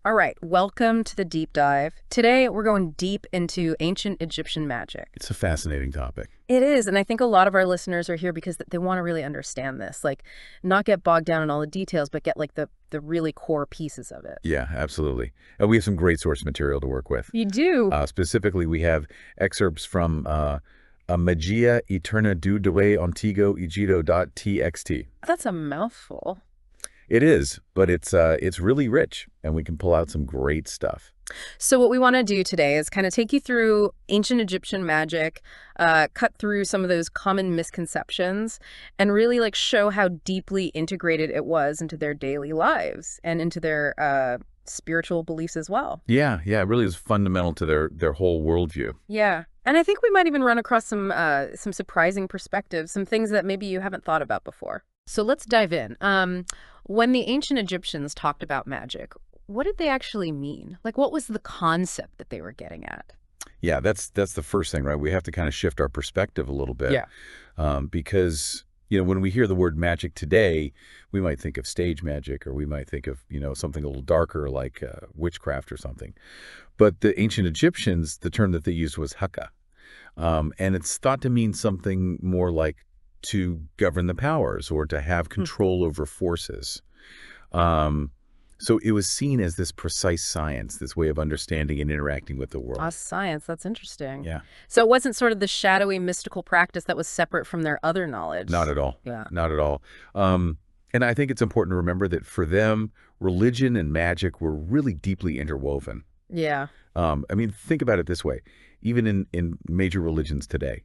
All right, welcome to the deep dive. Today, we're going deep into ancient Egyptian magic. It's a fascinating topic. It is, and I think a lot of our listeners are here because they want to really understand this, like not get bogged down in all the details, but get like the really core pieces of it. Yeah, absolutely. We have some great source material to work with. You do? Specifically, we have excerpts from a Magia Eterna do Due Antigo Egito.txt. That's a mouthful. It is, but it's really rich, and we can pull out some great stuff. So what we want to do today is kind of take you through ancient Egyptian magic, cut through some of those common misconceptions, and really like show how deeply integrated it was into their daily lives and into their spiritual beliefs as well. Yeah, it really is fundamental to their whole worldview. Yeah. And I think we might even run across some surprising perspectives, some things that maybe you haven't thought about before. So let's dive in. When the ancient Egyptians talked about magic, what did they actually mean? Like, what was the concept that they were getting at? Yeah, that's the first thing, right? We have to kind of shift our perspective a little bit. Yeah. Because, when we hear the word magic today, we might think of stage magic, or we might think of, something a little darker like witchcraft or something. But the ancient Egyptians, the term that they used was haka. And it's thought to mean something more like to govern the powers or to have control over forces. So it was seen as this precise science, this way of understanding and interacting with the world. Science, that's interesting. Yeah. So it wasn't sort of the shadowy mystical practice that was separate from their other knowledge. Not at all. Yeah. Not at all. And I think it's important to remember that for them, religion and magic were really deeply interwoven. Yeah. Think about it this way. Even in major religions today,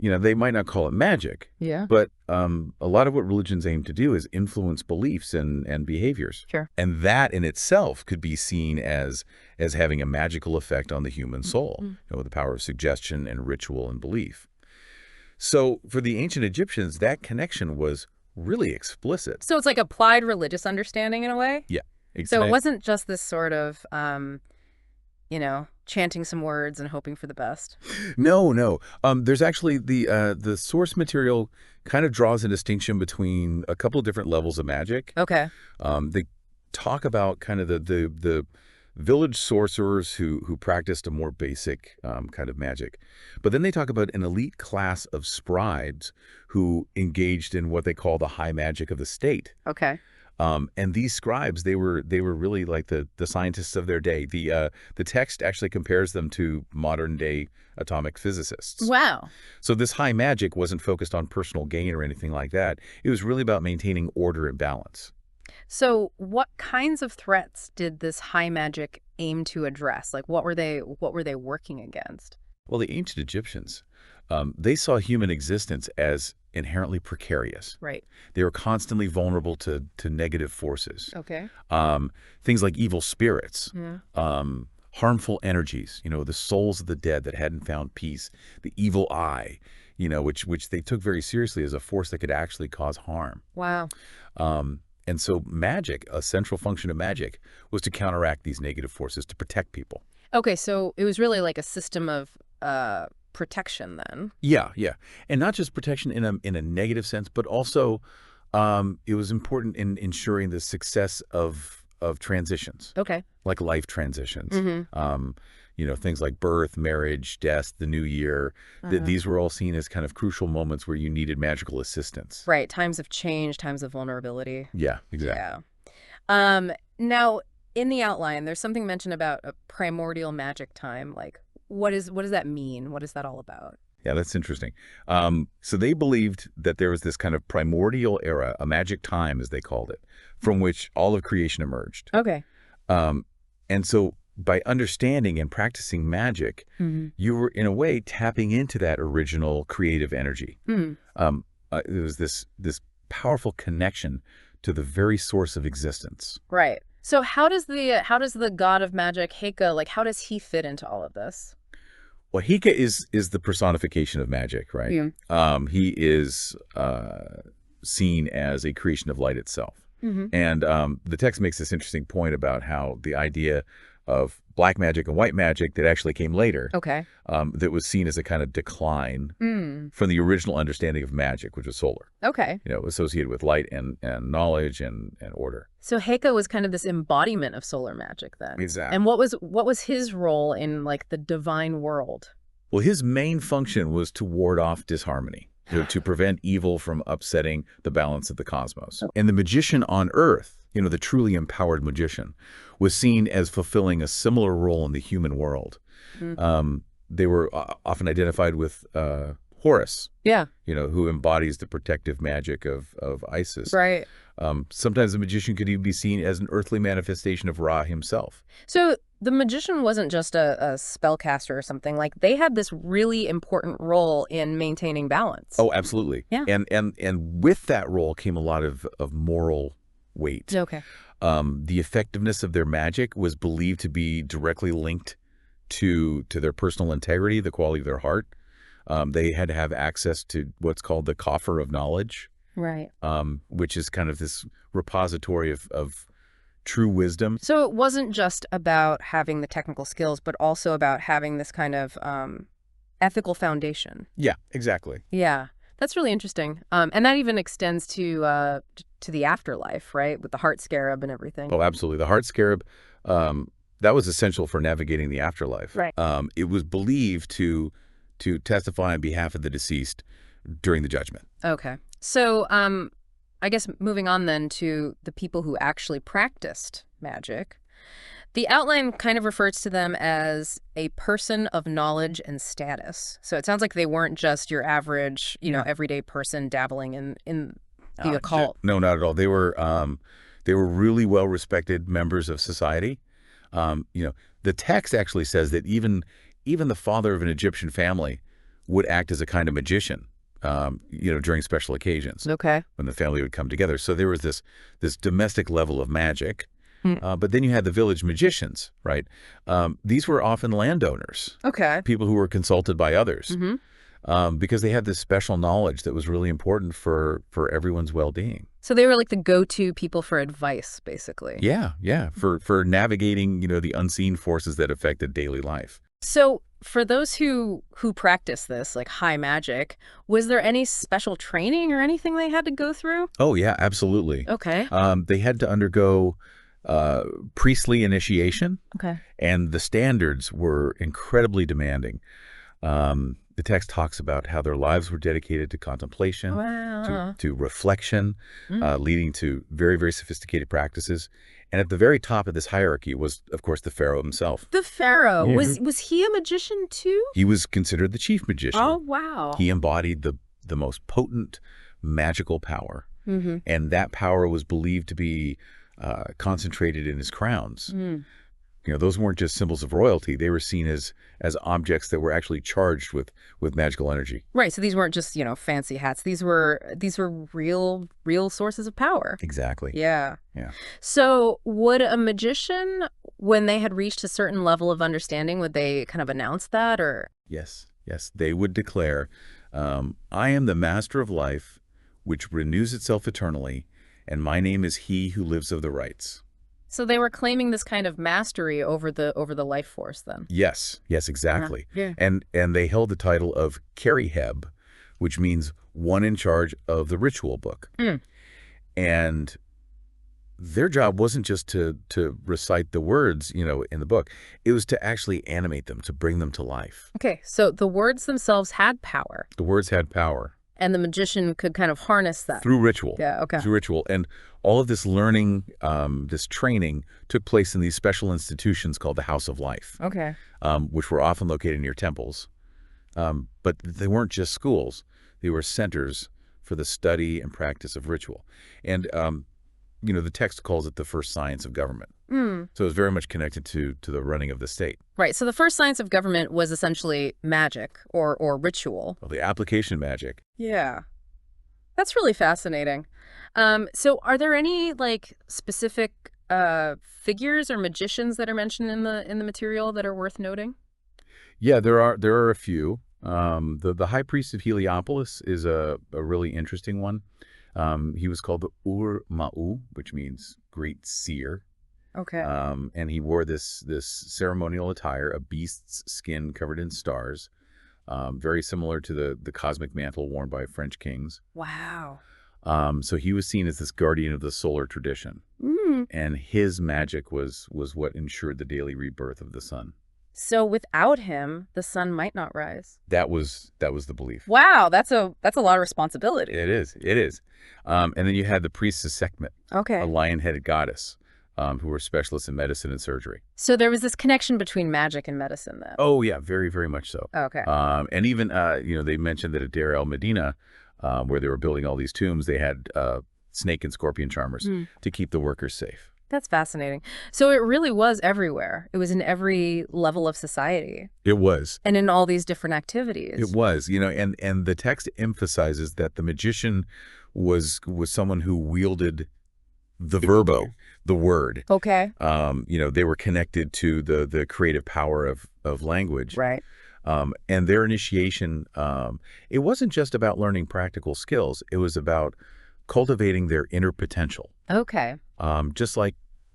they might not call it magic. Yeah. But a lot of what religions aim to do is influence beliefs and behaviors. Sure. And that in itself could be seen as having a magical effect on the human soul, with the power of suggestion and ritual and belief. So for the ancient Egyptians, that connection was really explicit. So it's like applied religious understanding in a way? Yeah, exactly. So it wasn't just this sort of, chanting some words and hoping for the best. No. There's actually the source material kind of draws a distinction between a couple of different levels of magic. Okay. They talk about kind of the village sorcerers who practiced a more basic kind of magic. But then they talk about an elite class of scribes who engaged in what they call the high magic of the state. Okay. And these scribes, they were really like the scientists of their day. The text actually compares them to modern day atomic physicists. Wow. So this high magic wasn't focused on personal gain or anything like that. It was really about maintaining order and balance. So what kinds of threats did this high magic aim to address? Like what were they working against? Well, the ancient Egyptians, they saw human existence as inherently precarious. Right. They were constantly vulnerable to negative forces. Okay. Things like evil spirits, Yeah. harmful energies, the souls of the dead that hadn't found peace, the evil eye, which they took very seriously as a force that could actually cause harm. Wow. And so magic, a central function of magic, was to counteract these negative forces, to protect people. Okay, so it was really like a system of protection then. Yeah. And not just protection in a negative sense, but also it was important in ensuring the success of transitions. Okay. Like life transitions. Mm-hmm. Things like birth, marriage, death, the new year. These were all seen as kind of crucial moments where you needed magical assistance. Right. Times of change, times of vulnerability. Yeah, exactly. Yeah. Now, in the outline, there's something mentioned about a primordial magic time. Like, what does that mean? What is that all about? Yeah, that's interesting. So they believed that there was this kind of primordial era, a magic time, as they called it, from which all of creation emerged. Okay. And so by understanding and practicing magic, you were, in a way, tapping into that original creative energy. There was this powerful connection to the very source of existence. Right. So how does the god of magic, Heka, like how does he fit into all of this? Well, Heka is the personification of magic, right? Yeah. He is seen as a creation of light itself. And the text makes this interesting point about how the idea of black magic and white magic that actually came later. Okay. That was seen as a kind of decline Mm. from the original understanding of magic, which was solar. Okay. Associated with light and knowledge and order. So Heiko was kind of this embodiment of solar magic then. Exactly. And what was his role in like the divine world? Well, his main function was to ward off disharmony, to prevent evil from upsetting the balance of the cosmos. And the magician on Earth, the truly empowered magician, was seen as fulfilling a similar role in the human world. Mm. They were often identified with Horus, Yeah. who embodies the protective magic of Isis. Right. Sometimes the magician could even be seen as an earthly manifestation of Ra himself. So the magician wasn't just a spellcaster or something. Like they had this really important role in maintaining balance. Oh, absolutely. Yeah. And with that role came a lot of moral weight. Okay. The effectiveness of their magic was believed to be directly linked to their personal integrity, the quality of their heart. They had to have access to what's called the coffer of knowledge, Right. which is kind of this repository of true wisdom. So it wasn't just about having the technical skills, but also about having this kind of ethical foundation. Yeah, exactly. Yeah. That's really interesting. And that even extends to the afterlife, right? With the heart scarab and everything. Oh, absolutely. The heart scarab, that was essential for navigating the afterlife. Right. It was believed to testify on behalf of the deceased during the judgment. Okay. So I guess moving on then to the people who actually practiced magic. The outline kind of refers to them as a person of knowledge and status. So it sounds like they weren't just your average, everyday person dabbling in the occult. No, not at all. They were really well-respected members of society. The text actually says that even the father of an Egyptian family would act as a kind of magician, during special occasions. Okay. When the family would come together. So there was this domestic level of magic. But then you had the village magicians, right? These were often landowners. Okay. People who were consulted by others. Because they had this special knowledge that was really important for everyone's well-being. So they were like the go-to people for advice, basically. Yeah. For navigating, the unseen forces that affected daily life. So for those who practice this, like high magic, was there any special training or anything they had to go through? Oh, yeah, absolutely. Okay. They had to undergo priestly initiation. Okay. And the standards were incredibly demanding. The text talks about how their lives were dedicated to contemplation, Wow. to reflection, leading to very, very sophisticated practices. And at the very top of this hierarchy was, of course, the pharaoh himself. The pharaoh. Yeah. Was he a magician too? He was considered the chief magician. Oh, wow. He embodied the most potent magical power. Mm-hmm. And that power was believed to be concentrated in his crowns. Mm. Those weren't just symbols of royalty. They were seen as objects that were actually charged with magical energy. Right. So these weren't just, fancy hats. These were real sources of power. Exactly. Yeah. Yeah. So would a magician, when they had reached a certain level of understanding, would they kind of announce that or? Yes. They would declare, I am the master of life, which renews itself eternally, and my name is he who lives of the rights. So they were claiming this kind of mastery over the life force then. Yes, exactly. Yeah. And they held the title of Keriheb, which means one in charge of the ritual book. Mm. And their job wasn't just to recite the words, in the book. It was to actually animate them, to bring them to life. Okay, so the words themselves had power. The words had power. And the magician could kind of harness that. Through ritual. Yeah, okay. Through ritual. And all of this learning, this training took place in these special institutions called the House of Life. Okay. Which were often located near temples. But they weren't just schools. They were centers for the study and practice of ritual. And, the text calls it the first science of government. Mm. So it's very much connected to the running of the state. Right. So the first science of government was essentially magic or ritual. Well, the application of magic. Yeah. That's really fascinating. So are there any specific figures or magicians that are mentioned in the material that are worth noting? Yeah, there are a few. The high priest of Heliopolis is a really interesting one. He was called the Ur-Ma'u, which means great seer. Okay. And he wore this ceremonial attire, a beast's skin covered in stars, very similar to the cosmic mantle worn by French kings. Wow. So he was seen as this guardian of the solar tradition, and his magic was what ensured the daily rebirth of the sun. So without him, the sun might not rise. That was the belief. Wow, that's a lot of responsibility. It is. It is. And then you had the priestess Sekhmet, Okay. a lion-headed goddess, who were specialists in medicine and surgery. So there was this connection between magic and medicine then. Oh yeah, very, very much so. Okay. And even they mentioned that at Deir el Medina, where they were building all these tombs, they had snake and scorpion charmers to keep the workers safe. That's fascinating. So it really was everywhere. It was in every level of society. It was. And in all these different activities. It was, and the text emphasizes that the magician was someone who wielded the verbo, the word. Okay. They were connected to the creative power of language. Right. And their initiation, it wasn't just about learning practical skills. It was about cultivating their inner potential. Okay. Just like,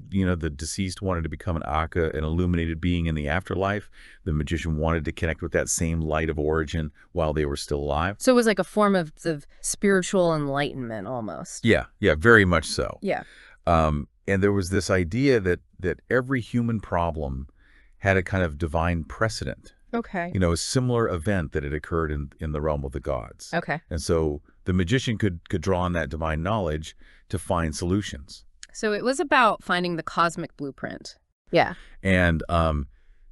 the deceased wanted to become an Akka, an illuminated being in the afterlife, the magician wanted to connect with that same light of origin while they were still alive. So it was like a form of spiritual enlightenment almost. Yeah, very much so. Yeah. And there was this idea that every human problem had a kind of divine precedent. Okay. A similar event that had occurred in the realm of the gods. Okay. And so the magician could draw on that divine knowledge to find solutions. So it was about finding the cosmic blueprint. Yeah. And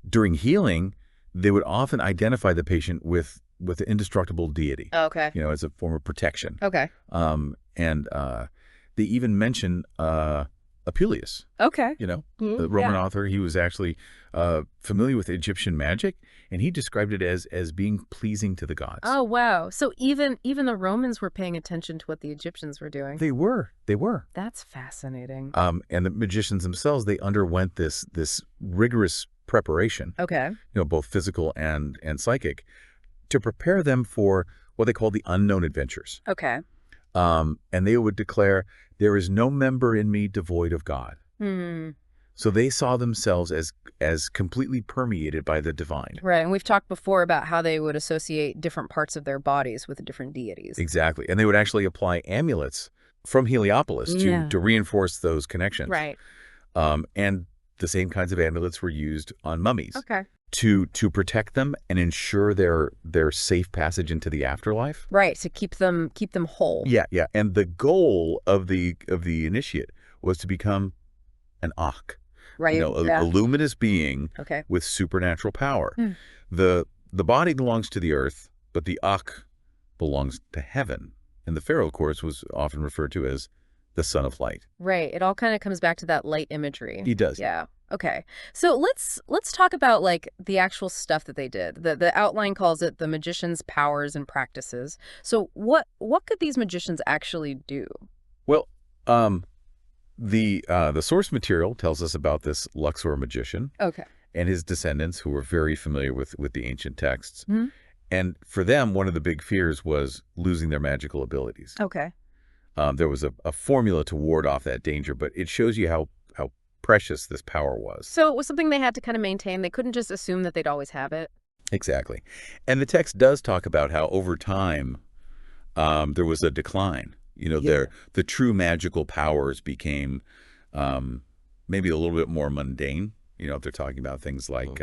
during healing, they would often identify the patient with an indestructible deity. Okay. As a form of protection. Okay. And they even mention Apuleius. Okay. The Roman author. He was actually familiar with Egyptian magic, and he described it as being pleasing to the gods. Oh, wow. So even the Romans were paying attention to what the Egyptians were doing. They were. That's fascinating. And the magicians themselves, they underwent this rigorous preparation. Okay. Both physical and psychic, to prepare them for what they call the unknown adventures. Okay. And they would declare, "There is no member in me devoid of God." So they saw themselves as completely permeated by the divine. Right, and we've talked before about how they would associate different parts of their bodies with different deities. Exactly. And they would actually apply amulets from Heliopolis to reinforce those connections. Right. And the same kinds of amulets were used on mummies. Okay. To protect them and ensure their safe passage into the afterlife. Right, to keep them whole. Yeah. And the goal of the initiate was to become an Akh. Right. A luminous being with supernatural power. The body belongs to the earth, but the Akh belongs to heaven. And the pharaoh, of course, was often referred to as the son of light. Right. It all kind of comes back to that light imagery. He does. Yeah. Okay. So let's talk about like the actual stuff that they did. The outline calls it the magician's powers and practices. So what could these magicians actually do? Well, the source material tells us about this Luxor magician. Okay. And his descendants, who were very familiar with the ancient texts. And for them, one of the big fears was losing their magical abilities. Okay. There was a formula to ward off that danger, but it shows you how precious this power was. So it was something they had to kind of maintain. They couldn't just assume that they'd always have it. Exactly. And the text does talk about how over time there was a decline. The true magical powers became maybe a little bit more mundane. They're talking about things like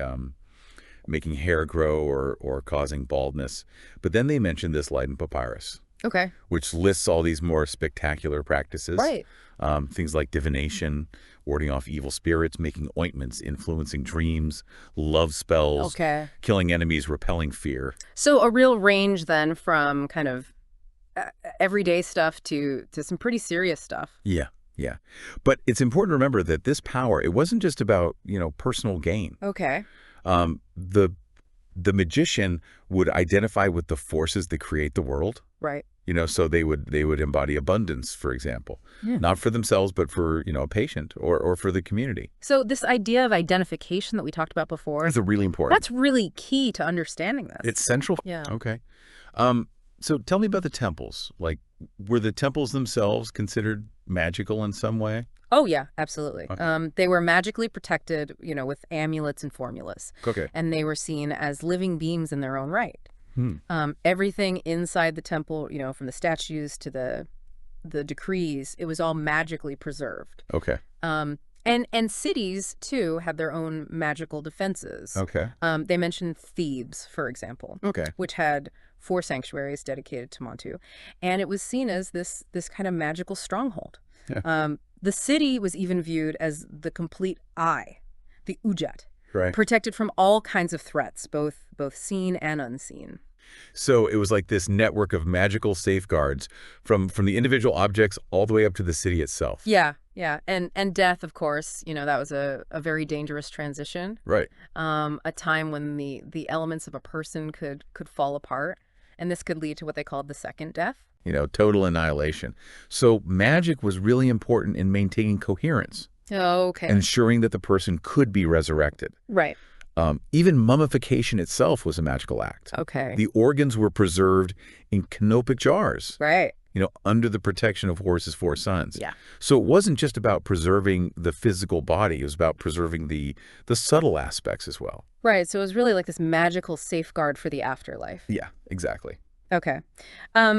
making hair grow or causing baldness. But then they mentioned this light and papyrus. Okay. Which lists all these more spectacular practices. Right. Things like divination, warding off evil spirits, making ointments, influencing dreams, love spells, killing enemies, repelling fear. So a real range then from kind of everyday stuff to some pretty serious stuff. Yeah. But it's important to remember that this power, it wasn't just about, personal gain. Okay. The magician would identify with the forces that create the world. Right. So they would embody abundance, for example, not for themselves, but for, a patient or for the community. So this idea of identification that we talked about before. Is really important. That's really key to understanding this. It's central. Yeah. Okay. So tell me about the temples. Like, Were the temples themselves considered magical in some way? Oh, yeah, absolutely. Okay. They were magically protected, with amulets and formulas, Okay. and they were seen as living beings in their own right. Hmm. Everything inside the temple, from the statues to the decrees, it was all magically preserved. Okay. And cities, too, had their own magical defenses. Okay. They mentioned Thebes, for example, Okay. which had 4 sanctuaries dedicated to Montu. And it was seen as this kind of magical stronghold. Yeah. The city was even viewed as the complete eye, the Ujat, Right. protected from all kinds of threats, both seen and unseen. So it was like this network of magical safeguards from the individual objects all the way up to the city itself. Yeah, yeah. And death, of course, that was a very dangerous transition. Right. A time when the elements of a person could fall apart, and this could lead to what they called the second death. Total annihilation. So magic was really important in maintaining coherence, Oh, okay. ensuring that the person could be resurrected. Right. Even mummification itself was a magical act. Okay. The organs were preserved in canopic jars, Right. under the protection of Horus's 4 sons. Yeah. So it wasn't just about preserving the physical body. It was about preserving the subtle aspects as well. Right. So it was really like this magical safeguard for the afterlife. Yeah, exactly. Okay.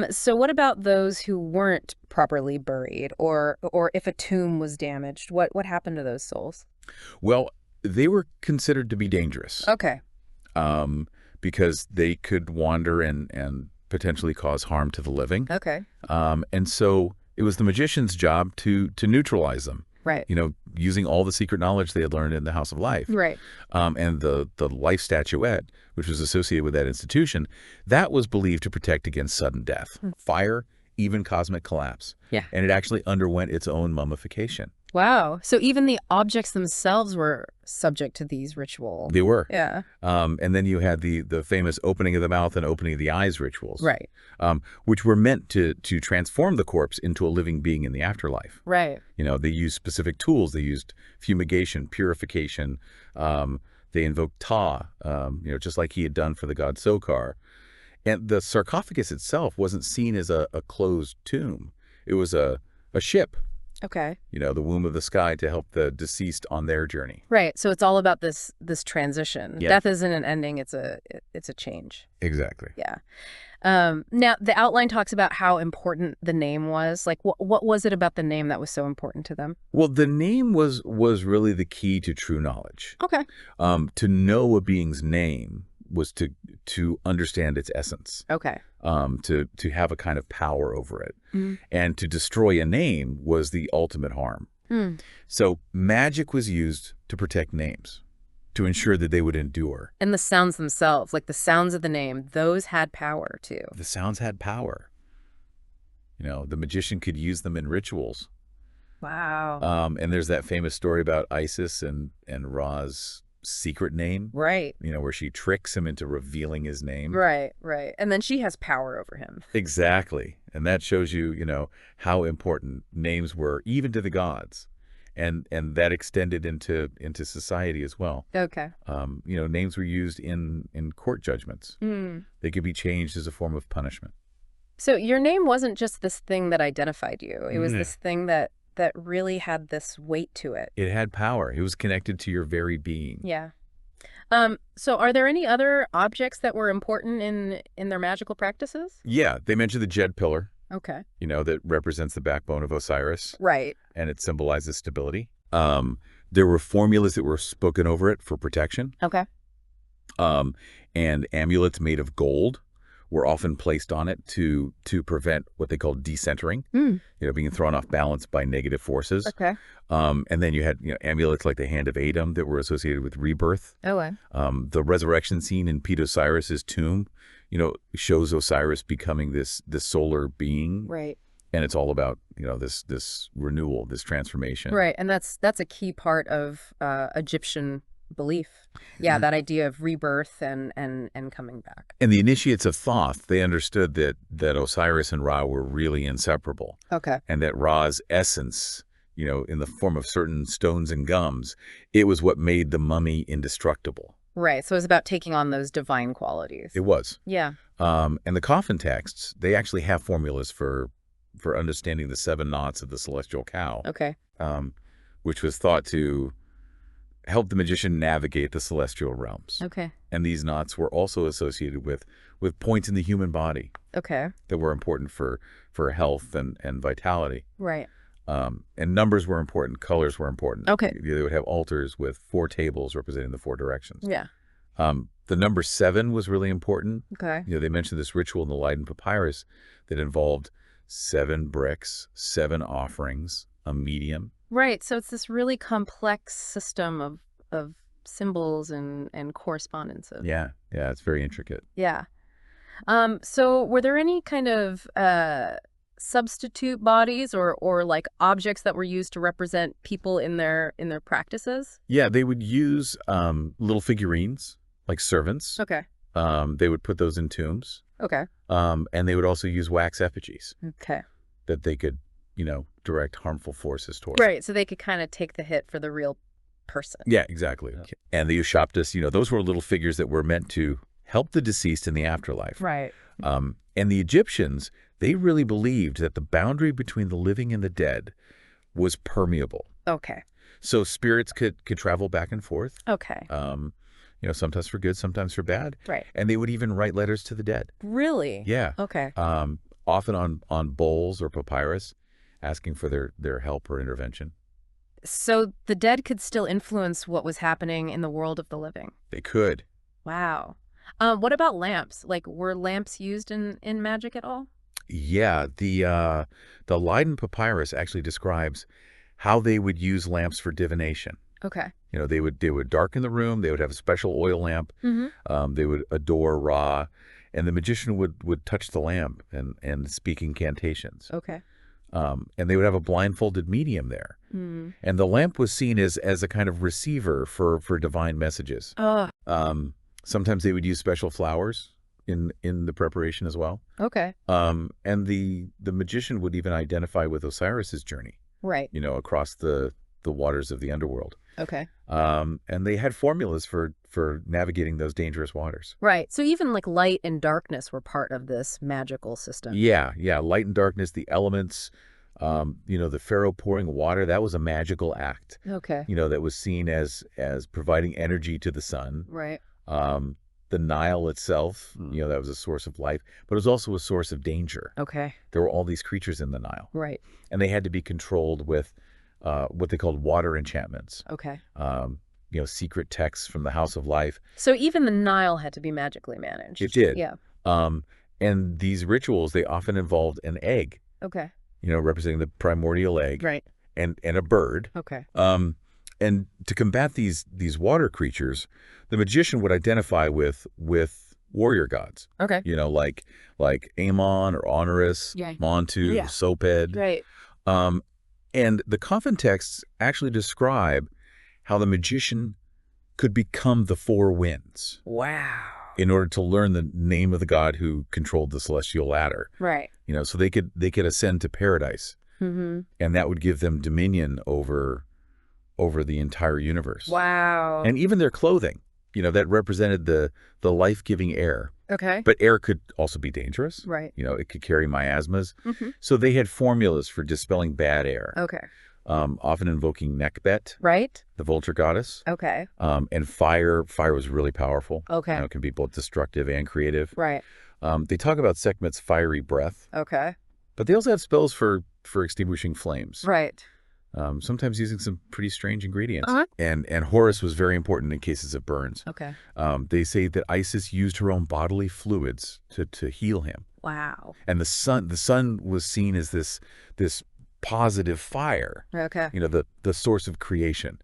So what about those who weren't properly buried, or if a tomb was damaged? What happened to those souls? Well, they were considered to be dangerous. Okay. Because they could wander and potentially cause harm to the living. Okay. And so it was the magician's job to neutralize them. Right. Using all the secret knowledge they had learned in the House of Life. Right. And the life statuette, which was associated with that institution, that was believed to protect against sudden death, fire, even cosmic collapse. Yeah. And it actually underwent its own mummification. Wow. So even the objects themselves were subject to these rituals. They were. Yeah. And then you had the famous opening of the mouth and opening of the eyes rituals. Right. Which were meant to transform the corpse into a living being in the afterlife. Right. They used specific tools. They used fumigation, purification. They invoked Thoth, just like he had done for the god Sokar. And the sarcophagus itself wasn't seen as a closed tomb. It was a ship. Okay. The womb of the sky to help the deceased on their journey. Right. So it's all about this transition. Yeah. Death isn't an ending, it's a change. Exactly. Yeah. Now the outline talks about how important the name was. Like what was it about the name that was so important to them? Well, the name was really the key to true knowledge. Okay. To know a being's name was to understand its essence. Okay. To have a kind of power over it. Mm. And to destroy a name was the ultimate harm. Mm. So magic was used to protect names, to ensure that they would endure. And the sounds themselves, like the sounds of the name, those had power too. The sounds had power. The magician could use them in rituals. Wow. And there's that famous story about Isis and Ra's secret name. Right. Where she tricks him into revealing his name. Right, right. And then she has power over him. Exactly. And that shows you, how important names were even to the gods. And that extended into society as well. Okay. Names were used in court judgments. Mm. They could be changed as a form of punishment. So your name wasn't just this thing that identified you. It was Yeah. this thing that really had this weight to it. It had power. It was connected to your very being. Yeah. So are there any other objects that were important in their magical practices? Yeah, they mentioned the Jed pillar, Okay. that represents the backbone of Osiris, Right. and it symbolizes stability. There were formulas that were spoken over it for protection, Okay. and amulets made of gold were often placed on it to prevent what they called decentering, Mm. being thrown off balance by negative forces. Okay. And then you had amulets like the Hand of Adam that were associated with rebirth. Oh, wow. The resurrection scene in Pete Osiris's tomb, shows Osiris becoming this solar being, Right. and it's all about this renewal, this transformation. Right. And that's a key part of Egyptian belief. Yeah, Mm-hmm. that idea of rebirth and coming back. And the initiates of Thoth, they understood that Osiris and Ra were really inseparable, Okay. and that Ra's essence, in the form of certain stones and gums, it was what made the mummy indestructible. Right. So it's about taking on those divine qualities. It was. Yeah. And the coffin texts, they actually have formulas for for understanding the 7 knots of the celestial cow, Okay. which was thought to help the magician navigate the celestial realms. Okay. And these knots were also associated with points in the human body Okay. that were important for health and vitality. Right. And numbers were important. Colors were important. Okay. They would have altars with 4 tables representing the 4 directions. Yeah. The number 7 was really important. Okay. They mentioned this ritual in the Leiden papyrus that involved 7 bricks, 7 offerings, a medium. Right. So it's this really complex system of symbols and correspondences. Yeah, it's very intricate. Yeah. So were there any kind of substitute bodies or like objects that were used to represent people in their practices? Yeah, they would use little figurines, like servants. Okay. They would put those in tombs. Okay. And they would also use wax effigies Okay. that they could, direct harmful forces towards. Right. So they could kind of take the hit for the real person. Yeah, exactly. Yeah. And the Ushaptas, those were little figures that were meant to help the deceased in the afterlife. Right. And the Egyptians, they really believed that the boundary between the living and the dead was permeable. Okay. So spirits could travel back and forth. Okay. Sometimes for good, sometimes for bad. Right. And they would even write letters to the dead. Really? Yeah. Okay. Often on bowls or papyrus, asking for their help or intervention. So the dead could still influence what was happening in the world of the living. They could. Wow. What about lamps? Like, were lamps used in magic at all? Yeah, the Leiden papyrus actually describes how they would use lamps for divination. Okay. They would darken the room. They would have a special oil lamp. Mm-hmm. They would adore Ra, and the magician would touch the lamp and speak incantations. Okay. And they would have a blindfolded medium there. Mm. And the lamp was seen as a kind of receiver for divine messages. Oh. Sometimes they would use special flowers in the preparation as well. Okay. And the magician would even identify with Osiris's journey. Right. Across the waters of the underworld. Okay. And they had formulas for navigating those dangerous waters. Right. So even like light and darkness were part of this magical system. Yeah. Light and darkness, the elements, the pharaoh pouring water, that was a magical act. Okay. That was seen as providing energy to the sun. Right. The Nile itself, that was a source of life, but it was also a source of danger. Okay. There were all these creatures in the Nile. Right. And they had to be controlled with what they called water enchantments. Okay. Secret texts from the House of Life. So even the Nile had to be magically managed. It did. Yeah. And these rituals, they often involved an egg, Okay. representing the primordial egg. Right. And a bird. Okay. And to combat these water creatures, the magician would identify with warrior gods. Okay. Like Amon or Honorius, Yeah. Montu, Yeah. Soped. Right. And the coffin texts actually describe how the magician could become the 4 winds Wow. in order to learn the name of the god who controlled the celestial ladder. Right. So they could ascend to paradise, Mm-hmm. and that would give them dominion over the entire universe. Wow. And even their clothing, that represented the life-giving air. Okay. But air could also be dangerous. Right. It could carry miasmas. Mm-hmm. So they had formulas for dispelling bad air, Okay. often invoking Nekbet, Right. the vulture goddess. Okay. And fire was really powerful. Okay. It can be both destructive and creative. Right. They talk about Sekhmet's fiery breath, Okay. but they also have spells for extinguishing flames. Right. Sometimes using some pretty strange ingredients. Uh-huh. And Horus was very important in cases of burns. Okay. They say that Isis used her own bodily fluids to heal him. Wow. And the sun was seen as this positive fire, Okay. the source of creation.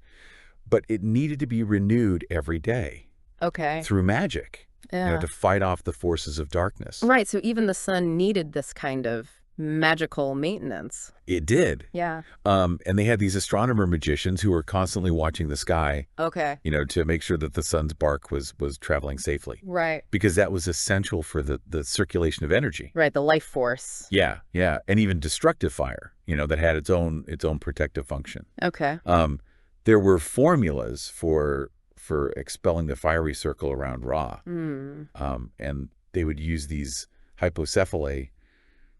But it needed to be renewed every day Okay. through magic, Yeah. to fight off the forces of darkness. Right. So even the sun needed this kind of magical maintenance. It did. Yeah. And they had these astronomer magicians who were constantly watching the sky, Okay. to make sure that the sun's bark was traveling safely, Right. because that was essential for the circulation of energy. Right. The life force. Yeah. And even destructive fire, that had its own protective function. Okay. There were formulas for expelling the fiery circle around Ra. Mm. And they would use these hypocephalae,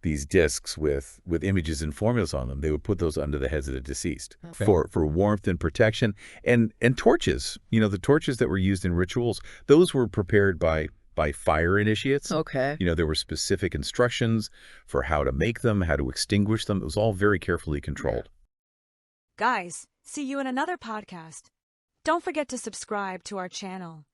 these discs with images and formulas on them. They would put those under the heads of the deceased Okay. for warmth and protection. And torches, the torches that were used in rituals, those were prepared by fire initiates. Okay. There were specific instructions for how to make them, how to extinguish them. It was all very carefully controlled. Guys, see you in another podcast. Don't forget to subscribe to our channel.